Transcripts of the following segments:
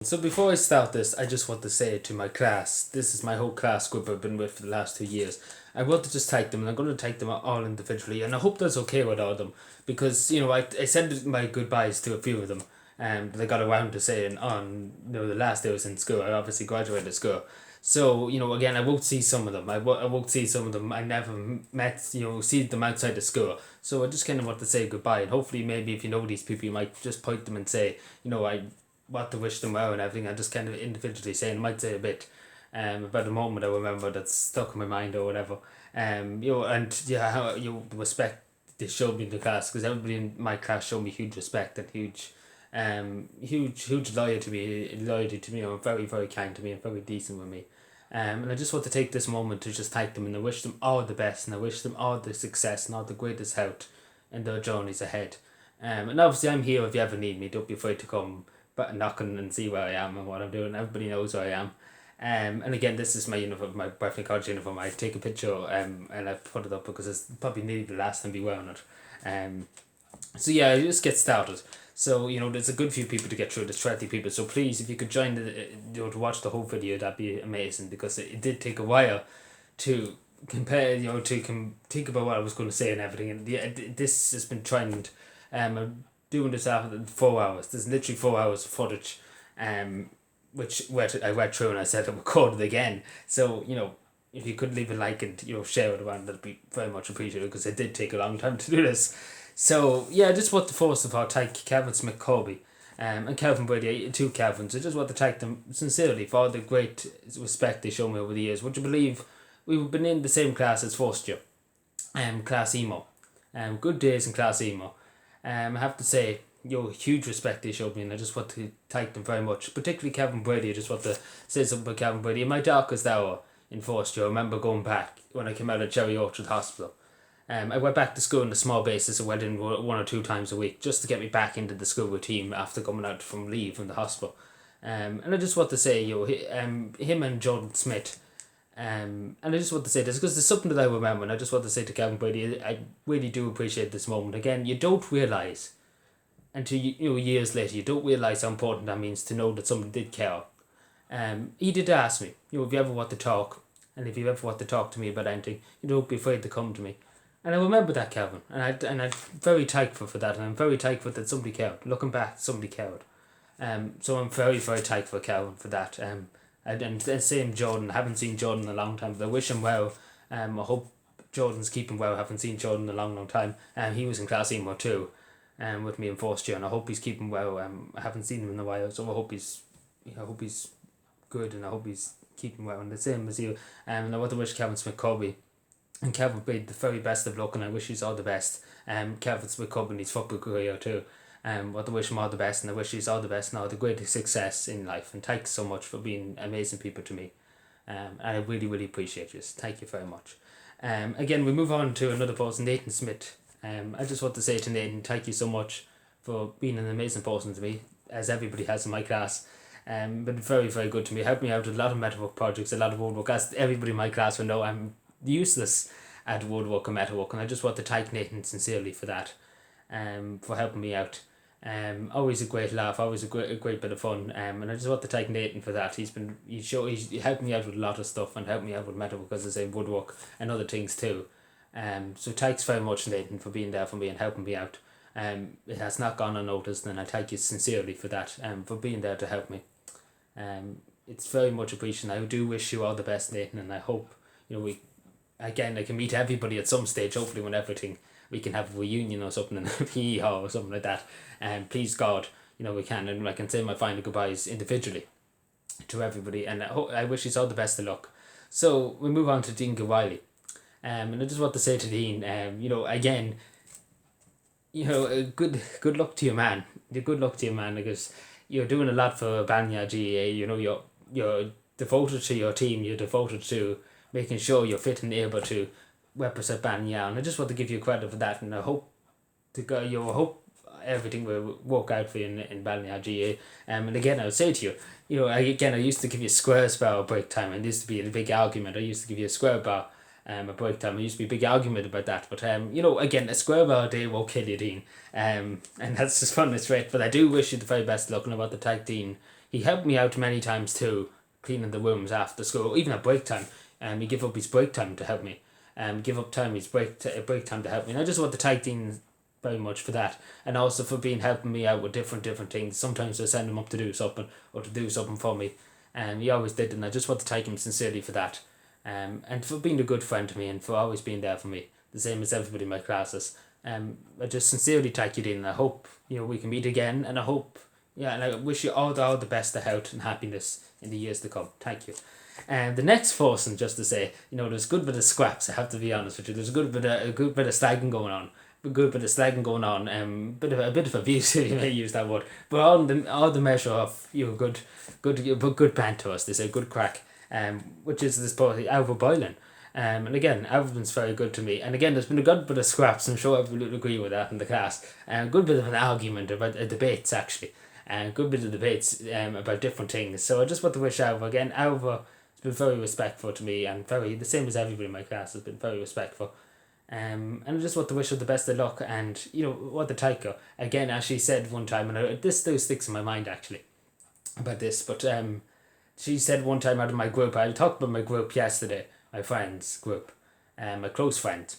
So before I start this, I just want to say to my class, this is my whole class group I've been with for the last 2 years. I want to just thank them, and I'm going to thank them all individually, and I hope that's okay with all of them, because I sent my goodbyes to a few of them, that I got around to saying on the last day I was in school. I obviously graduated school, so again I won't see some of them. I won't see some of them. I never met see them outside the school, so I just kind of want to say goodbye, and hopefully maybe if you know these people, you might just point them and say I what to wish them well and everything. I just kind of individually saying, I might say a bit about a moment I remember that's stuck in my mind or whatever. And yeah, how the respect they showed me in the class, because everybody in my class showed me huge respect and huge loyalty to me, and very, very kind to me and very decent with me. And I just want to take this moment to just thank them, and I wish them all the best, and I wish them all the success and all the greatest health in their journeys ahead. And obviously I'm here if you ever need me. Don't be afraid to come but knocking and see where I am and what I'm doing. Everybody knows where I am. And again, this is my uniform, my birthday college uniform. I take a picture and I put it up because it's probably nearly the last time I'll be wearing it. So yeah, I just get started. So there's a good few people to get through. There's 20 people. So please, if you could join to watch the whole video, that'd be amazing, because it did take a while to compare. Think about what I was going to say and everything. And yeah, this has been trying. I'm doing this after 4 hours. There's literally 4 hours of footage, which I read through and I said I recorded again. So if you could leave a like and share it around, that'd be very much appreciated, because it did take a long time to do this. So yeah, I just want to first of all thank Cavin Smith-Colby, and Calvin Brady, two Calvins. I just want to thank them sincerely for all the great respect they show me over the years. Would you believe we've been in the same class as first year, class emo, good days in class emo. I have to say, huge respect they showed me, and I just want to thank them very much. Particularly Kevin Brady. I just want to say something about Kevin Brady. In my darkest hour in first year, I remember going back when I came out of Cherry Orchard Hospital. I went back to school on a small basis. I went in 1 or 2 times a week just to get me back into the school routine after coming out from leave from the hospital. And I just want to say, him and Jordan Smith. And I just want to say this because there's something that I remember, and I just want to say to Gavin Brady, I really do appreciate this moment. Again, you don't realise until years later, you don't realise how important that means to know that somebody did care. He did ask me, if you ever want to talk, and if you ever want to talk to me about anything, don't be afraid to come to me. And I remember that, Calvin, and I'm very thankful for that, and I'm very thankful that somebody cared. Looking back, somebody cared. So I'm very, very thankful, Calvin, for that. And same Jordan. I haven't seen Jordan in a long time, but I wish him well. I hope Jordan's keeping well. I haven't seen Jordan in a long, long time. He was in class emo too, with me in first year, and I hope he's keeping well. I haven't seen him in a while, so I hope he's good, and I hope he's keeping well. And the same as you. And I want to wish Kevin Smith-Colby and Kevin Brady the very best of luck, and I wish he's all the best. Kevin Smith-Colby in his football career too. Want to wish him all the best, and I wish he's all the best and all the greatest success in life. And thanks so much for being amazing people to me. And I really, really appreciate you. Thank you very much. Again, we move on to another person, Nathan Smith. I just want to say to Nathan, thank you so much for being an amazing person to me, as everybody has in my class. Been very, very good to me. Helped me out with a lot of metalwork projects, a lot of woodwork. As everybody in my class will know, I'm useless at woodwork and metalwork, and I just want to thank Nathan sincerely for that. For helping me out. Always a great laugh, always a great bit of fun. And I just want to thank Nathan for that. He's helped me out with a lot of stuff, and helped me out with metal, because I say woodwork and other things too. So thanks very much, Nathan, for being there for me and helping me out. It has not gone unnoticed, and I thank you sincerely for that. For being there to help me. It's very much appreciated. I do wish you all the best, Nathan, and I hope I can meet everybody at some stage. Hopefully, when everything. We can have a reunion or something in a PE hall or something like that. Please God, we can, and I can say my final goodbyes individually to everybody, and I wish you all the best of luck. So we move on to Dean Gilwiley. And I just want to say to Dean, again, good luck to your man. Good luck to your man, because you're doing a lot for Banya GEA. You're devoted to your team. You're devoted to making sure you're fit and able to represent Banya, and I just want to give you credit for that, and I hope hope everything will work out for you in Banya GA. And again, I would say to you, I used to give you a squares bar break time, and there used to be a big argument. I used to give you a square bar a break time. There used to be a big argument about that, but again, a square bar a day won't kill you, Dean. And that's just fun, it's great. But I do wish you the very best of luck, and I want to thank Dean he helped me out many times too, cleaning the rooms after school, even at break time. He give up his break time to help me. Give up his break time to help me. And I just want to thank Dean very much for that, and also for helping me out with different things. Sometimes I send him up to do something or to do something for me, and he always did, and I just want to thank him sincerely for that. And for being a good friend to me and for always being there for me, the same as everybody in my classes. I just sincerely thank you, Dean, and I hope we can meet again, and I hope and I wish you all the best of health and happiness in the years to come. Thank you. And the next person, just to say, there's a good bit of scraps. I have to be honest with you. There's a good bit of slagging going on. A good bit of slagging going on. A bit of abuse, if you may use that word. But all the measure of good banter us. They say good crack. Which is this boy Alva boiling. And again, Alvin's very good to me. And again, there's been a good bit of scraps. I'm sure everyone will agree with that in the class. A good bit of an argument about debates actually. A good bit of debates about different things. So I just want to wish Alva again. Alva has been very respectful to me, and the same as everybody in my class has been very respectful. And I just want to wish her the best of luck, and what the Taiko again, as she said one time, and this still sticks in my mind actually about this. But she said one time out of my group, I talked about my group yesterday, my friends group, my close friend,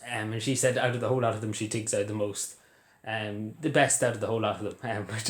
and she said out of the whole lot of them, she thinks out the most. The best out of the whole lot of them, which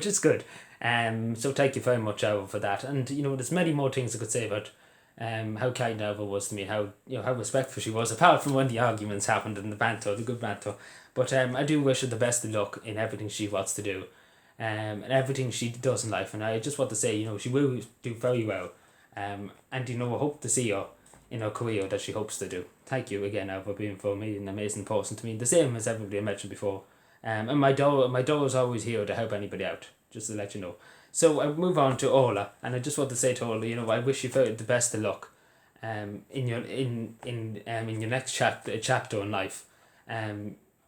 is good. So thank you very much, Alva, for that. And there's many more things I could say about how kind Alva was to me, how how respectful she was, apart from when the arguments happened and the good banter. But I do wish her the best of luck in everything she wants to do, and everything she does in life. And I just want to say, she will do very well. And I hope to see her in her career that she hopes to do. Thank you again, Alva, being for me an amazing person to me, the same as everybody I mentioned before. And my door is always here to help anybody out, just to let you know. So I move on to Orla, and I just want to say to Orla, I wish you the best of luck, in your next chapter in life.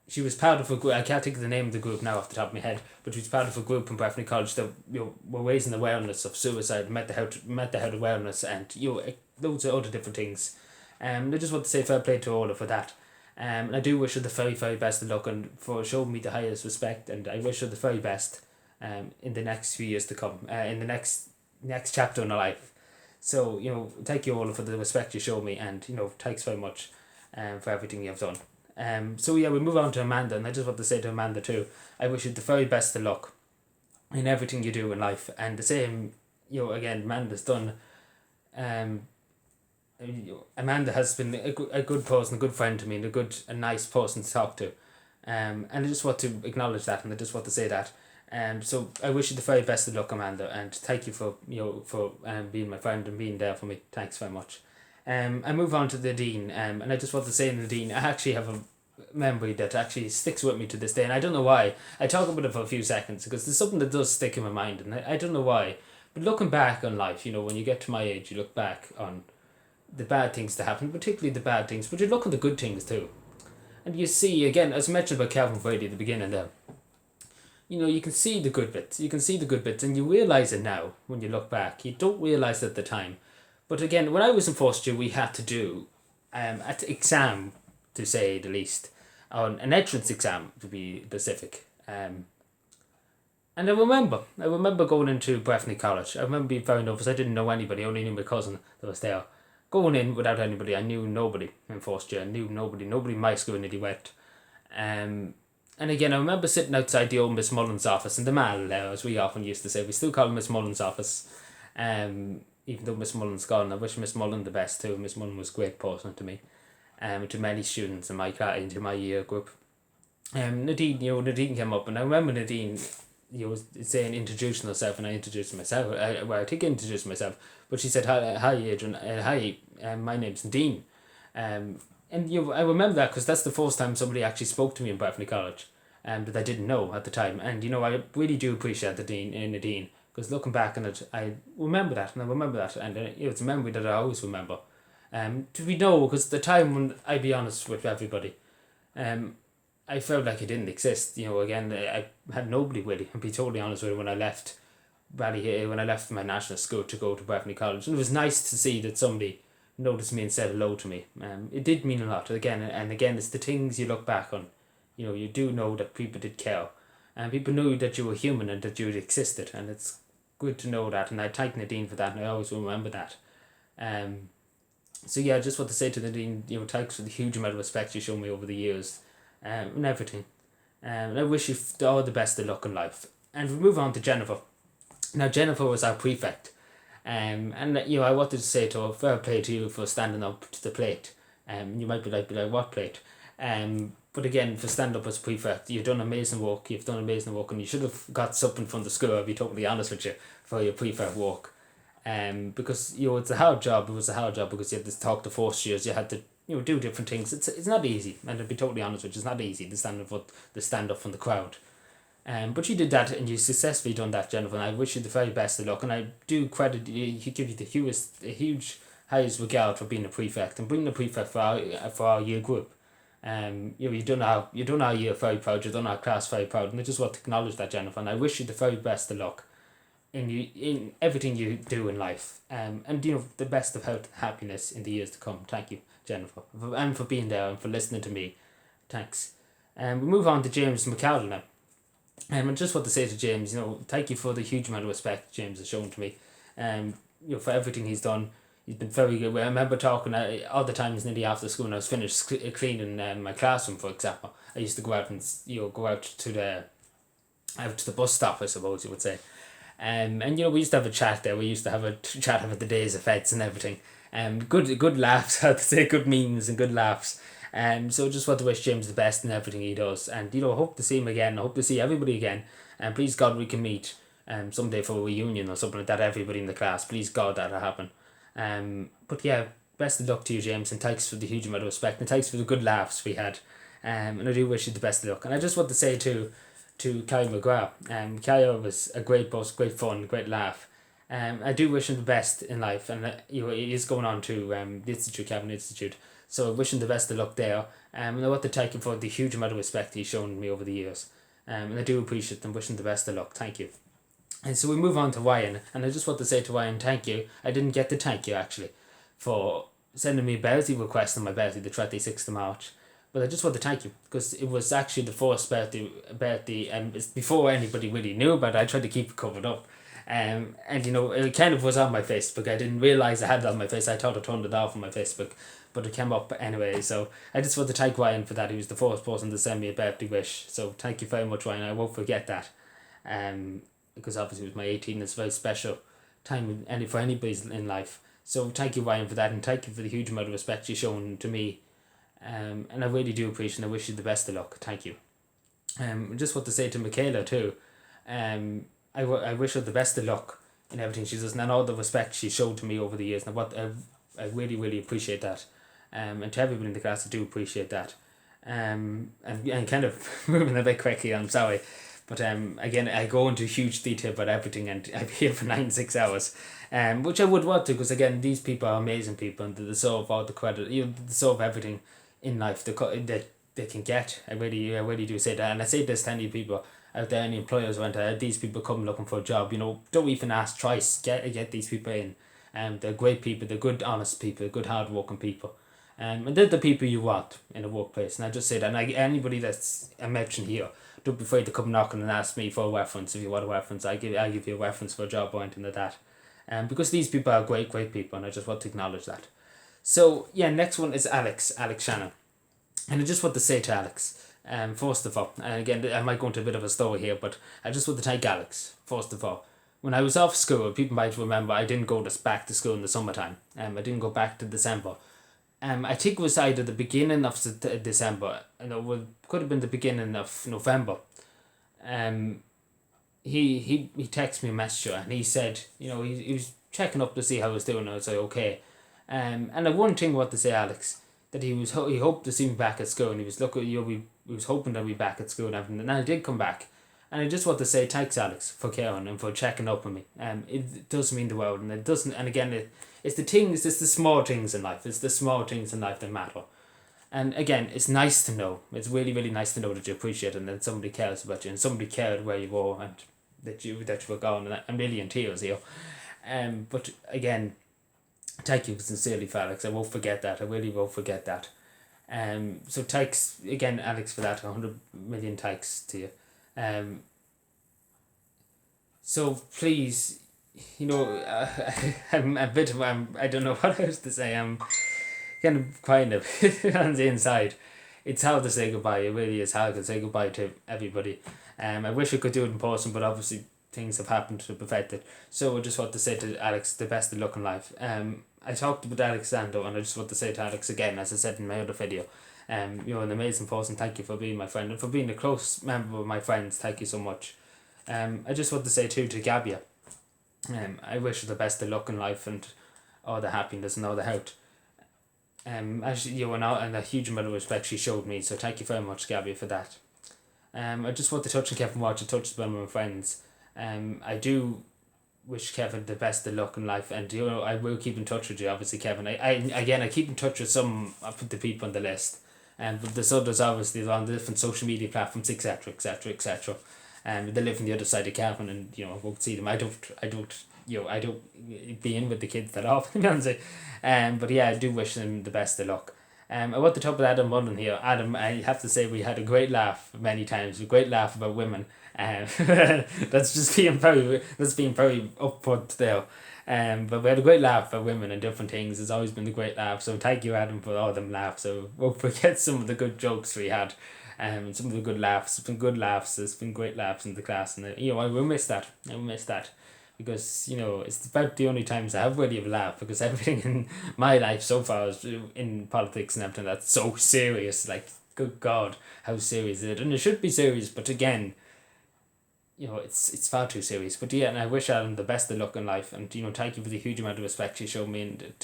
She was part of a group. I can't think of the name of the group now off the top of my head, but she was part of a group in Breffni College that were raising awareness of suicide, mental health awareness, and loads of other different things. I just want to say fair play to Orla for that. And I do wish her the very, very best of luck, and for showing me the highest respect, and I wish her the very best in the next few years to come, in the next chapter in her life. So, thank you all for the respect you show me, and, thanks very much for everything you've done. We move on to Amanda, and I just want to say to Amanda too, I wish you the very best of luck in everything you do in life, and the same, again, Amanda's done, Amanda has been a good person, a good friend to me, and a nice person to talk to. And I just want to acknowledge that, and I just want to say that. So I wish you the very best of luck, Amanda, and thank you for being my friend and being there for me. Thanks very much. I move on to Nadine, and I just want to say, Nadine, I actually have a memory that actually sticks with me to this day, and I don't know why. I talk about it for a few seconds because there's something that does stick in my mind, and I don't know why. But looking back on life, when you get to my age, you look back on the bad things that happen, particularly the bad things, but you look at the good things too. And you see, again, as I mentioned about Cavin Brady at the beginning there, you can see the good bits. You can see the good bits, and you realise it now when you look back. You don't realise it at the time. But again, when I was in first year, we had to do an exam, to say the least, on an entrance exam, to be specific. And I remember going into Breffni College. I remember being very nervous. I didn't know anybody, I only knew my cousin that was there. Going in without anybody, I knew nobody in first year. I knew nobody in my school nearly went. And again, I remember sitting outside the old Miss Mullen's office in the mall, as we often used to say. We still call it Miss Mullen's office. Even though Miss Mullen's gone, I wish Miss Mullen the best too. Miss Mullen was a great person to me. To many students in my into my year group. Nadine came up, and I remember Nadine, saying introducing herself, and I introduced myself. I think I introduced myself, but she said, "Hi, Adrian. Hi, my name's Nadine." And I remember that because that's the first time somebody actually spoke to me in Breffni College, that I didn't know at the time. And I really do appreciate Nadine, because looking back on it, I remember that, and it's a memory that I always remember. Because the time when, I be honest with everybody, I felt like it didn't exist. Again, I had nobody really. And be totally honest with you, when I left when I left my national school to go to Breffni College, and it was nice to see that somebody noticed me and said hello to me. It did mean a lot. Again, it's the things you look back on. You do know that people did care, and people knew that you were human and that you existed, and it's good to know that, and I thank Nadine for that, and I always remember that. So yeah, I just want to say to Nadine, thanks for the huge amount of respect you shown me over the years, and everything. And I wish you all the best of luck in life. And we move on to Jennifer. Now Jennifer was our prefect, and I wanted to say to her, fair play to you for standing up to the plate. You might be like, what plate? But again, for stand up as prefect, you've done amazing work. You've done amazing work, and you should have got something from the school. I'll be totally honest with you for your prefect work. Because it's a hard job. It was a hard job because you had to talk to first years. You had to do different things. It's not easy, and to be totally honest with you, it's not easy to stand up from the crowd. But you did that, and you successfully done that, Jennifer. And I wish you the very best of luck. And I do credit you, give you the huge highest regard for being a prefect and being a prefect for our year group. You done our year very proud. You done our class very proud, and I just want to acknowledge that, Jennifer. And I wish you the very best of luck in everything you do in life. And the best of health, happiness in the years to come. Thank you, Jennifer, and for being there and for listening to me. Thanks. We move on to James McCall now. I just want to say to James, thank you for the huge amount of respect James has shown to me. For everything he's done. He's been very good. I remember talking all the times nearly after school when I was finished cleaning my classroom, for example. I used to go out and go out to the bus stop, I suppose you would say. And we used to have a chat there. We used to have a chat about the day's effects and everything. Good laughs, I have to say, good memes and good laughs. So just want to wish James the best in everything he does, and hope to see him again. I hope to see everybody again, and please God we can meet someday for a reunion or something like that. Everybody in the class, please God that'll happen. But yeah, best of luck to you, James, and thanks for the huge amount of respect, and thanks for the good laughs we had. And I do wish you the best of luck. And I just want to say to Kai McGrath, Kai was a great boss, great fun, great laugh. I do wish him the best in life, and he is going on to the Institute, Cavin Institute. So I wish him the best of luck there. And I want to thank him for the huge amount of respect he's shown me over the years. And I do appreciate and wish him the best of luck. Thank you. And so we move on to Ryan, and I just want to say to Ryan, thank you. I didn't get to thank you actually for sending me a birthday request on my birthday, the 26th of March. But I just want to thank you because it was actually the first birthday, and it's before anybody really knew about it. I tried to keep it covered up. And it kind of was on my Facebook. I didn't realise I had it on my face. I thought I turned it off on my Facebook, but it came up anyway. So I just want to thank Ryan for that. He was the first person to send me a birthday wish. So thank you very much, Ryan. I won't forget that. Because obviously it was my 18th. It's a very special time for anybody's in life. So thank you, Ryan, for that, and thank you for the huge amount of respect you've shown to me. And I really do appreciate it. I wish you the best of luck. Thank you. Just want to say to Michaela too, I wish her the best of luck in everything she does, and all the respect she showed to me over the years. And I really, really appreciate that. And to everybody in the class, I do appreciate that. And kind of moving a bit quickly, I'm sorry. But again, I go into huge detail about everything, and I'll be here for 96 hours. Which I would want to, because again, these people are amazing people, and they deserve all the credit. They deserve everything in life that they can get. I really do say that, and I say this to any people out there, any employers when these people come looking for a job. Don't even ask twice. Get these people in. They're great people. They're good, honest people. Good, hard-working people. And they're the people you want in a workplace. And I just say that. And anybody that's I mentioned here, don't be afraid to come knocking and ask me for a reference. If you want a reference, I give you a reference for a job or anything like that. Because these people are great people, and I just want to acknowledge that. So yeah, next one is Alex Shannon, and I just want to say to Alex, first of all, and again I might go into a bit of a story here, but I just want to thank Alex first of all. When I was off school, people might remember I didn't go back to school in the summertime. I didn't go back to December. I think it was either the beginning of December, and it could have been the beginning of November. He texted me a message, and he said, he was checking up to see how I was doing. I was like, okay. And the one thing I want to say, Alex, that he hoped to see me back at school, and he was we was hoping that I'd be back at school and everything, and I did come back. And I just want to say thanks, Alex, for caring and for checking up on me. It does mean the world, and it doesn't. And again, it's the small things in life. It's the small things in life that matter. And again, it's nice to know. It's really, really nice to know that you appreciate it, and that somebody cares about you, and somebody cared where you were, and that you were gone. And I'm really in tears here. But again, thank you sincerely for Alex. I won't forget that. I really won't forget that. So thanks again, Alex, for that. 100 million thanks to you. So please, I'm a bit, I don't know what else to say. I'm kind of crying a bit on the inside. It's hard to say goodbye. It really is hard to say goodbye to everybody. I wish I could do it in person, but obviously things have happened to perfect it. So I just want to say to Alex, the best of luck in life. I talked about Alexander, and I just want to say to Alex again, as I said in my other video, you're an amazing person. Thank you for being my friend and for being a close member of my friends. Thank you so much. I just want to say too to Gabjia, I wish her the best of luck in life and all the happiness and all the health. As you were out, and a huge amount of respect she showed me, so thank you very much, Gabby, for that. I just want to touch on Kevin Watch. I touched on my friends. I do wish Kevin the best of luck in life, and I will keep in touch with you, obviously, Kevin. I keep in touch with some of the people on the list, but there's others obviously on the different social media platforms, etc., etc., etc. They live on the other side of Cavin, and I won't see them. I don't be in with the kids that often, but yeah, I do wish them the best of luck. I want to talk about Adam Mullen here. Adam, I have to say we had a great laugh many times. A great laugh about women. That's being very upfront there. But we had a great laugh about women and different things. It's always been a great laugh. So thank you, Adam, for all them laughs. So won't forget some of the good jokes we had. Some of the good laughs. It's been good laughs. It's been great laughs in the class, and I will miss that. I will miss that. Because it's about the only times I have really have laughed, because everything in my life so far is in politics and everything that's so serious. Like, good God, how serious is it? And it should be serious, but again, it's far too serious. But yeah, and I wish Alan the best of luck in life, and thank you for the huge amount of respect you showed me, and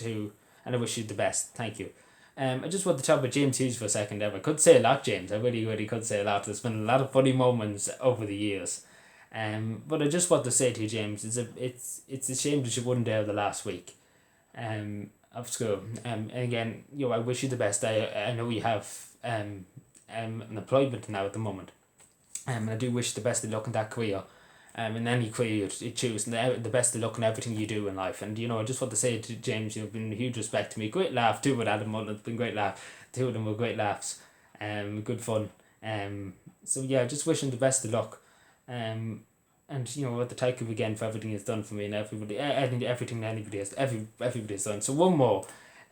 I wish you the best. Thank you. I just want to talk about James Hughes for a second there. I could say a lot, James. I really, really could say a lot. There's been a lot of funny moments over the years. But I just want to say to you, James, it's a shame that you wouldn't there the last week of school. And again, I wish you the best. I know you have an employment now at the moment. And I do wish the best of luck in that career. In any career you choose, and the best of luck in everything you do in life. And I just want to say to James, you've been a huge respect to me. Great laugh too with Adam Mullen. It's been great laugh. Two of them were great laughs. Good fun. So yeah, just wishing the best of luck. And what the thank you again for everything he's done for me, and everybody, everything everybody has done. So one more.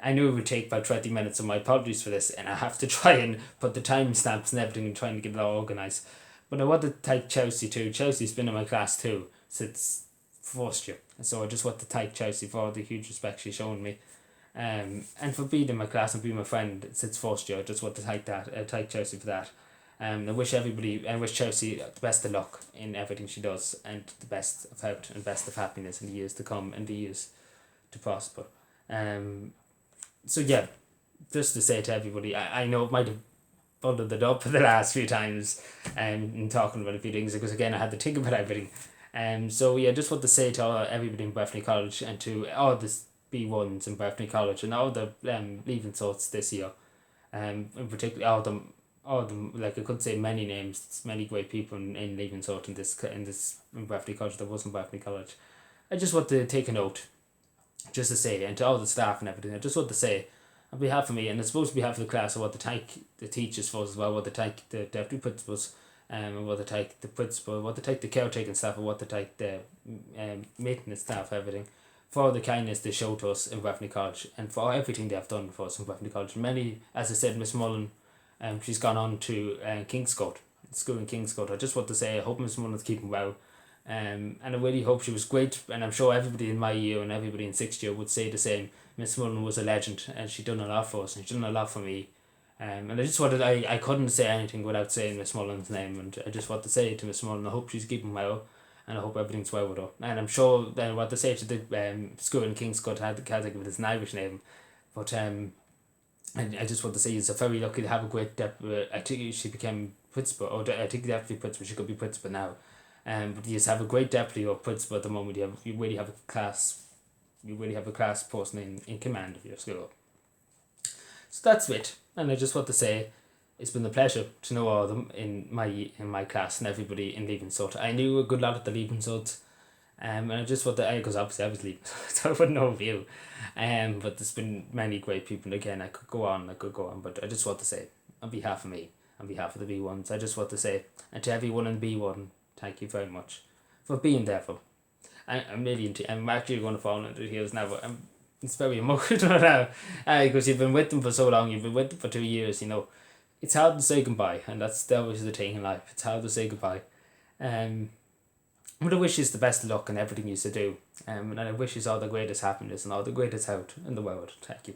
I knew it would take about 20 minutes, so my apologies for this, and I have to try and put the timestamps and everything and trying to get it all organised. But I want to thank Chelsea too. Chelsea's been in my class too since first year. So I just want to thank Chelsea for all the huge respect she's shown me. And for being in my class and being my friend since first year. I just want to thank Chelsea for that. I wish Chelsea the best of luck in everything she does, and the best of health and best of happiness in the years to come and the years to prosper. So yeah, just to say to everybody, I know it might have bundled it up for the last few times in talking about a few things, because again I had to think about everything. So yeah, just want to say to everybody in Bethany College, and to all the B1s in Bethany College, and all the leaving sorts this year, in particular all of them, like I could say many names, many great people in leaving sort in Bethany College that wasn't Bethany College. I just want to take a note, just to say, and to all the staff and everything, I just want to say, on behalf of me, and it's supposed to be on behalf of the class, I want to thank the teachers for us as well. I want to thank the deputy principals, I want to thank the principal, I want to thank the caretaking staff, I want to thank the maintenance staff, everything, for the kindness they showed to us in Bethany College, and for everything they have done for us in Bethany College. Many, as I said, Miss Mullen, she's gone on to Kingscote, school in Kingscote. I just want to say, I hope Miss Mullen's keeping well. And I really hope she was great, and I'm sure everybody in my year and everybody in sixth year would say the same. Miss Mullen was a legend, and she done a lot for us, and she done a lot for me. And I just wanted, I couldn't say anything without saying Miss Mullen's name, and I just want to say to Miss Mullen, I hope she's keeping well, and I hope everything's well with her. And I'm sure what to say to the school in Kingscote, I can't think of it as an Irish name, but I just want to say, you're very lucky to have a great deputy. I think she became principal, or I think deputy principal. She could be principal now. But you just have a great deputy or principal at the moment. You really have a class. You really have a class person in command of your school. So that's it. And I just want to say, it's been a pleasure to know all of them in my class and everybody in Leaving Cert. I knew a good lot of the Leaving Cert. And I just want to, because obviously I was leaving, so I wouldn't know of you. But there's been many great people, and again, I could go on, but I just want to say, on behalf of me, on behalf of the B1s, I just want to say, and to everyone in B1, thank you very much for being there for. I'm really I'm actually going to fall into heels now, but it's very emotional now, because you've been with them for so long, you've been with them for 2 years, you know. It's hard to say goodbye, and that's always the thing in life. It's hard to say goodbye. But I wish you the best of luck in everything you do. And I wish you all the greatest happiness and all the greatest health in the world. Thank you.